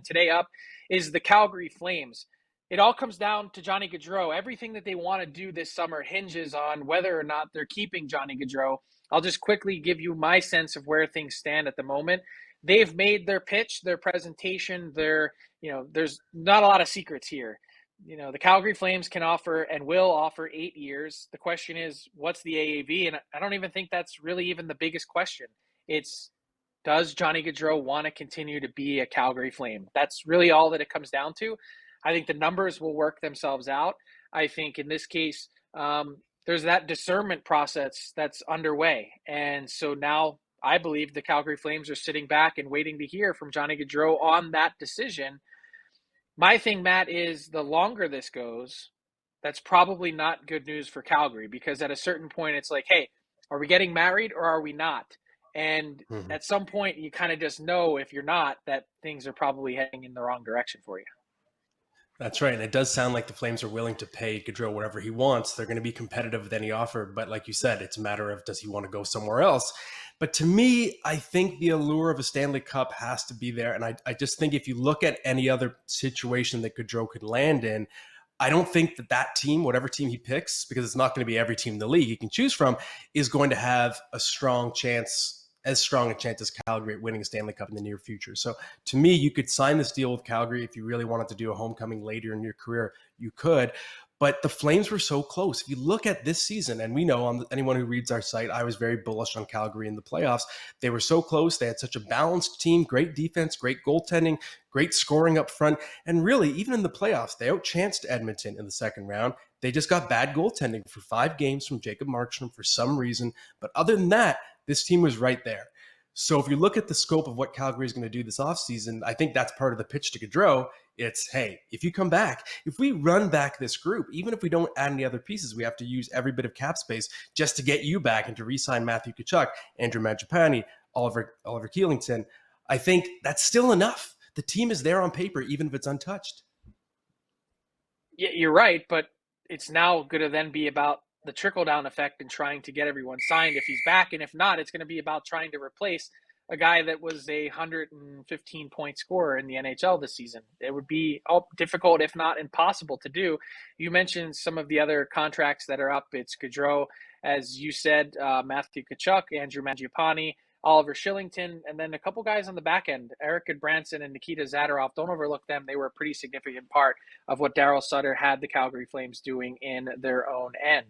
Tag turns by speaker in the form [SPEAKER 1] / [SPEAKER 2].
[SPEAKER 1] today up is the Calgary Flames. It all comes down to Johnny Gaudreau. Everything that they want to do this summer hinges on whether or not they're keeping Johnny Gaudreau. I'll just quickly give you my sense of where things stand at the moment. They've made their pitch, their presentation, there's not a lot of secrets here. The Calgary Flames can offer and will offer 8 years. The question is, what's the AAV? And I don't even think that's really even the biggest question. It's, does Johnny Gaudreau want to continue to be a Calgary Flame? That's really all that it comes down to. I think the numbers will work themselves out. I think in this case, there's that discernment process that's underway. And so now I believe the Calgary Flames are sitting back and waiting to hear from Johnny Gaudreau on that decision. My thing, Matt, is the longer this goes, that's probably not good news for Calgary, because at a certain point, it's like, hey, are we getting married or are we not? And at some point, you kind of just know if you're not, that things are probably heading in the wrong direction for you.
[SPEAKER 2] That's right. And it does sound like the Flames are willing to pay Gaudreau whatever he wants. They're going to be competitive with any offer. But like you said, it's a matter of, does he want to go somewhere else? But to me, I think the allure of a Stanley Cup has to be there. And I just think if you look at any other situation that Gaudreau could land in, I don't think that team, whatever team he picks, because it's not going to be every team in the league he can choose from, is going to have a strong chance, as strong a chance as Calgary at winning a Stanley Cup in the near future. So to me, you could sign this deal with Calgary if you really wanted to do a homecoming later in your career, you could. But the Flames were so close. If you look at this season, and we know anyone who reads our site, I was very bullish on Calgary in the playoffs. They were so close. They had such a balanced team, great defense, great goaltending, great scoring up front. And really, even in the playoffs, they outchanced Edmonton in the second round. They just got bad goaltending for 5 games from Jacob Markstrom for some reason. But other than that, this team was right there. So if you look at the scope of what Calgary is going to do this offseason, I think that's part of the pitch to Gaudreau. It's, hey, if you come back, if we run back this group, even if we don't add any other pieces, we have to use every bit of cap space just to get you back and to re-sign Matthew Tkachuk, Andrew Mangiapane, Oliver Keelington. I think that's still enough. The team is there on paper, even if it's untouched.
[SPEAKER 1] Yeah, you're right, but it's now going to then be about the trickle-down effect and trying to get everyone signed if he's back. And if not, it's going to be about trying to replace a guy that was a 115-point scorer in the NHL this season. It would be difficult, if not impossible, to do. You mentioned some of the other contracts that are up. It's Gaudreau, as you said, Matthew Tkachuk, Andrew Mangiapane, Oliver Shillington, and then a couple guys on the back end, Eric Goodbranson and Nikita Zadorov. Don't overlook them. They were a pretty significant part of what Darryl Sutter had the Calgary Flames doing in their own end.